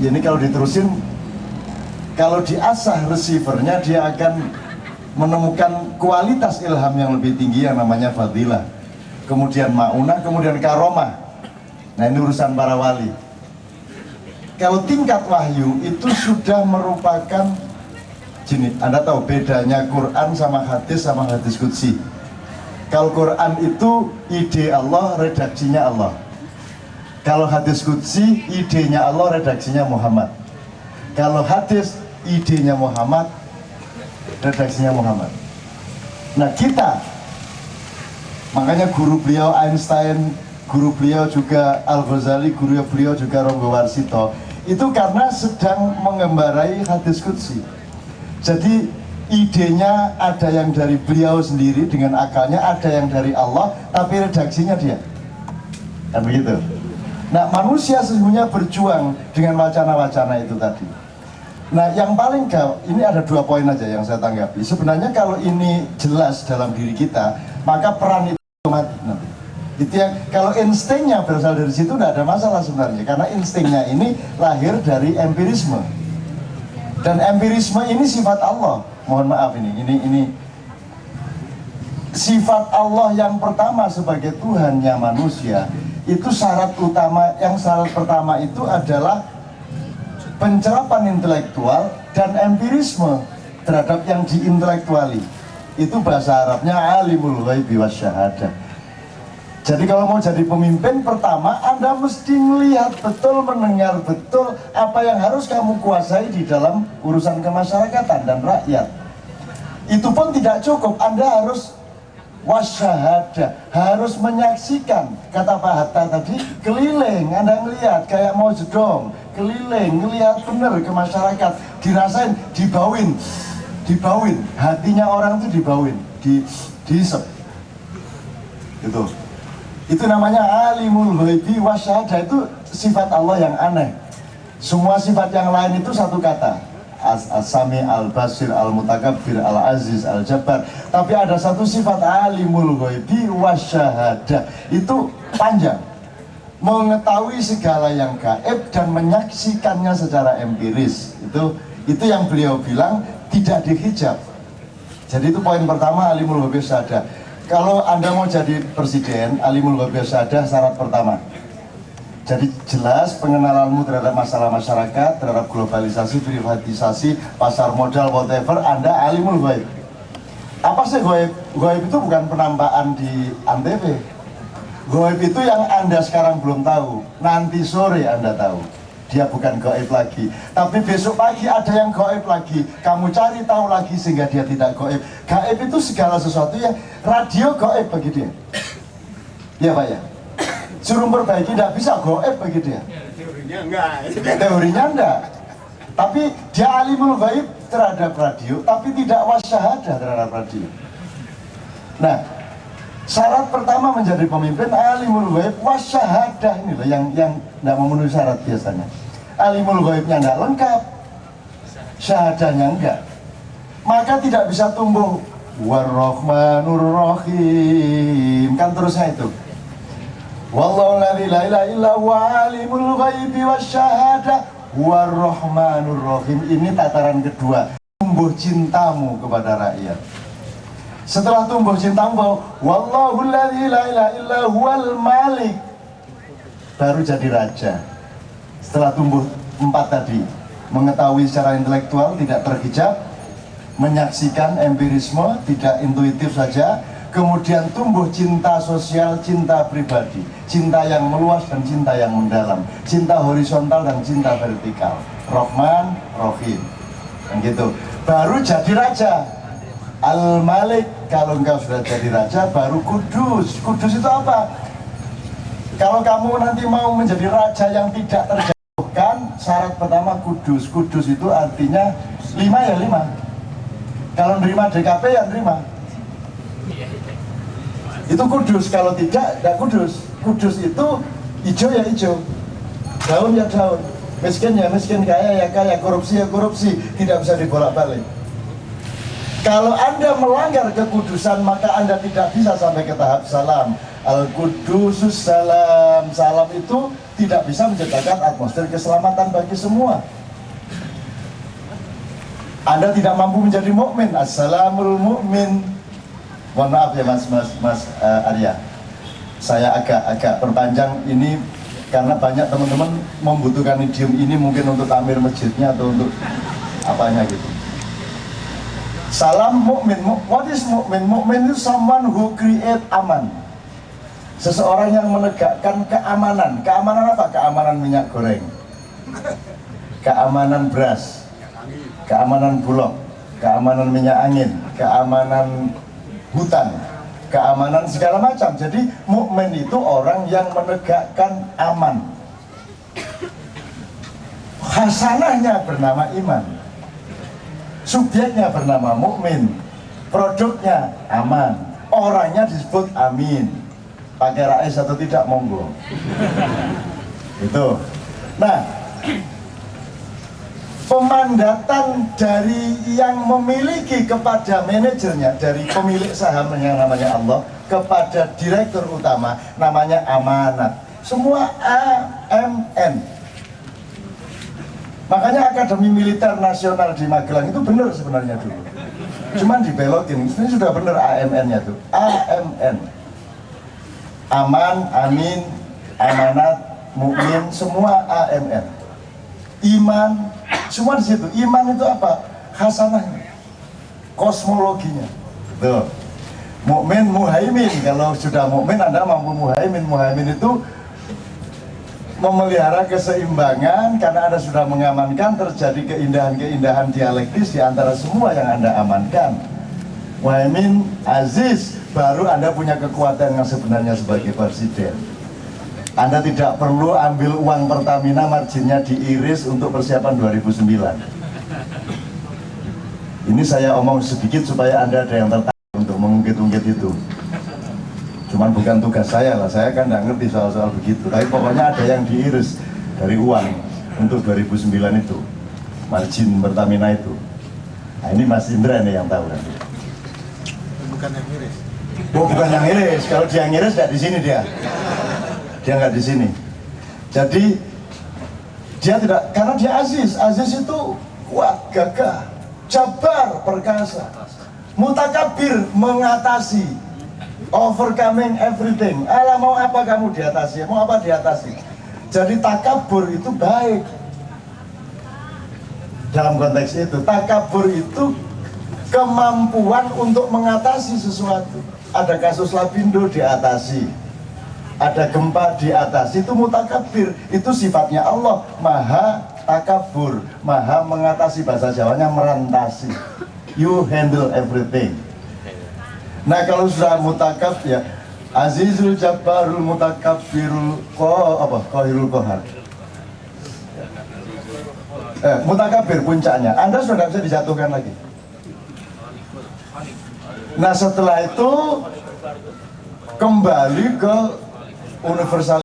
Ini kalau diterusin, kalau diasah receivernya, dia akan menemukan kualitas ilham yang lebih tinggi yang namanya fadilah, kemudian ma'unah, kemudian karomah. Nah, ini urusan para wali. Kalau tingkat wahyu itu sudah merupakan gini, Anda tahu bedanya Quran sama hadis qudsi. Kalau Quran itu ide Allah, redaksinya Allah. Kalau hadis qudsi, idenya Allah, redaksinya Muhammad. Kalau hadis, idenya Muhammad, redaksinya Muhammad. Nah, kita, makanya guru beliau Einstein, guru beliau juga Al-Ghazali, guru beliau juga Ronggo Warsito, itu karena sedang mengembarai hadis qudsi. Jadi idenya ada yang dari beliau sendiri dengan akalnya, ada yang dari Allah, tapi redaksinya dia. Kan begitu. Nah, manusia sesungguhnya berjuang dengan wacana-wacana itu tadi. Nah, yang paling ini ada 2 poin aja yang saya tanggapi. Sebenarnya kalau ini jelas dalam diri kita, maka peran itu mati nanti. Itu yang, kalau instingnya berasal dari situ tidak ada masalah sebenarnya, karena instingnya ini lahir dari empirisme. Dan empirisme ini sifat Allah. Mohon maaf ini sifat Allah yang pertama sebagai Tuhannya manusia. Itu syarat pertama itu adalah pencerapan intelektual dan empirisme terhadap yang diintelektuali. Itu bahasa Arabnya alimul ghaibi wasyahadah. Jadi kalau mau jadi pemimpin, pertama Anda mesti melihat betul, mendengar betul apa yang harus kamu kuasai di dalam urusan kemasyarakatan dan rakyat. Itu pun tidak cukup, Anda harus wasyahadah, harus menyaksikan. Kata Pak Hatta tadi, keliling, Anda melihat kayak mau jedong, keliling, melihat benar ke masyarakat, dirasain, dibawin, hatinya orang itu dibawin, dihisap. Itu namanya alimul ghaibi wasyahadah. Itu sifat Allah yang aneh. Semua sifat yang lain itu satu kata, As-Sami, Al-Basir, Al-Mutakabbir, Al-Aziz, Al-Jabbar. Tapi ada satu sifat alimul ghaibi wasyahadah. Itu panjang, mengetahui segala yang gaib dan menyaksikannya secara empiris. Itu yang beliau bilang tidak dihijab. Jadi itu poin pertama, alimul ghaibi wasyahadah. Kalau Anda mau jadi presiden, alimul ghaibi wasyahadah syarat pertama. Jadi jelas pengenalanmu terhadap masalah masyarakat, terhadap globalisasi, privatisasi, pasar modal, whatever, Anda alimul ghaib. Apa sih ghaib? Ghaib itu bukan penampakan di Antv. Ghaib itu yang Anda sekarang belum tahu, nanti sore Anda tahu. Dia bukan ghaib lagi. Tapi besok pagi ada yang ghaib lagi. Kamu cari tahu lagi sehingga dia tidak ghaib. Ghaib itu segala sesuatu yang radio ghaib bagi dia. Ya Pak ya? Suruh perbaiki tidak bisa goib bagi dia. Teorinya enggak. Teorinya enggak. Tapi dia alimul ghaib terhadap radio, tapi tidak wasyahadah terhadap radio. Nah, syarat pertama menjadi pemimpin alimul ghaib wasyahadah, ini loh yang tidak memenuhi syarat biasanya. Alimul ghaibnya enggak lengkap, syahadahnya enggak. Maka tidak bisa tumbuh War-Rahmanur Rahim, kan terusnya itu. Wallahu la ilaha illa huwa alimul ghaibi wasyahadah War-Rahmanur Rahim. Ini tataran kedua, tumbuh cintamu kepada rakyat. Setelah tumbuh cintamu, wallahu la ilaha illa huwal malik, baru jadi raja. Setelah tumbuh 4 tadi, mengetahui secara intelektual, tidak terhijab, menyaksikan empirisme, tidak intuitif saja. Kemudian tumbuh cinta sosial, cinta pribadi, cinta yang meluas dan cinta yang mendalam, cinta horizontal dan cinta vertikal. Rahman, Rahim, dan gitu. Baru jadi raja. Al-Malik, kalau engkau sudah jadi raja, baru Kudus. Kudus itu apa? Kalau kamu nanti mau menjadi raja yang tidak terjatuhkan, syarat pertama Kudus. Kudus itu artinya 5 ya 5. Kalau nerima DKP ya nerima. Itu kudus, kalau tidak kudus. Kudus itu hijau ya hijau, daun ya daun, miskin ya miskin, kaya ya kaya, korupsi ya korupsi, tidak bisa dibolak-balik. Kalau Anda melanggar kekudusan, maka Anda tidak bisa sampai ke tahap salam. Al-Qudusus Salam. Salam itu tidak bisa menciptakan atmosfer keselamatan bagi semua. Anda tidak mampu menjadi mukmin. Assalamul mu'min. Mohon maaf ya Mas Arya, saya agak perpanjang ini karena banyak teman-teman membutuhkan idiom ini, mungkin untuk takmir masjidnya atau untuk apanya gitu. Salam mukmin. What is mukmin? Mukmin itu someone who create aman. Seseorang yang menegakkan keamanan. Keamanan apa? Keamanan minyak goreng, keamanan beras, keamanan bulog, keamanan minyak angin, keamanan hutan, keamanan segala macam. Jadi mukmin itu orang yang menegakkan aman. Hasanahnya bernama iman, subjeknya bernama mukmin, produknya aman, orangnya disebut amin. Pakai rais atau tidak monggo. Itu. Nah, pemandatan dari yang memiliki kepada manajernya, dari pemilik saham yang namanya Allah kepada direktur utama namanya amanat. Semua AMN. Makanya Akademi Militer Nasional di Magelang itu benar sebenarnya dulu. Cuman dibelokin, ini sudah benar AMN-nya tuh. AMN. Aman, amin, amanat, mukmin, semua AMN. Iman, semua di situ. Iman itu apa? Hasanahnya, kosmologinya. Tuh. Mukmin, muhaimin. Kalau sudah mukmin, Anda mampu muhaimin. Muhaimin itu memelihara keseimbangan karena Anda sudah mengamankan terjadi keindahan-keindahan dialektis di antara semua yang Anda amankan. Muhaimin, aziz, baru Anda punya kekuatan yang sebenarnya sebagai presiden. Anda tidak perlu ambil uang Pertamina, marginnya diiris untuk persiapan 2009. Ini saya omong sedikit supaya Anda ada yang tertarik untuk mengungkit-ungkit itu. Cuman bukan tugas saya lah, saya kan nggak ngerti soal-soal begitu. Tapi pokoknya ada yang diiris dari uang untuk 2009 itu, margin Pertamina itu. Nah ini Mas Indra nih yang tahu kan. Bukan yang iris. Oh, bukan yang iris. Kalau dia ngiris nggak di sini dia. Dia nggak di sini. Jadi dia tidak, karena dia aziz. Aziz itu kuat, gagah, jabar, perkasa, mutakabir, mengatasi, overcoming everything. Alah, mau apa kamu diatasi? Mau apa diatasi? Jadi takabur itu baik. Dalam konteks itu, takabur itu kemampuan untuk mengatasi sesuatu. Ada kasus Lapindo diatasi, ada gempa diatasi, itu mutakabir. Itu sifatnya Allah, maha takabur, maha mengatasi, bahasa Jawanya merantasi. You handle everything. Nah kalau sudah mutakab ya, azizul jabbarul mutakabirul qahirul qahar. Mutakabir puncaknya, Anda sudah tidak bisa dijatuhkan lagi. Nah setelah itu kembali ke universal.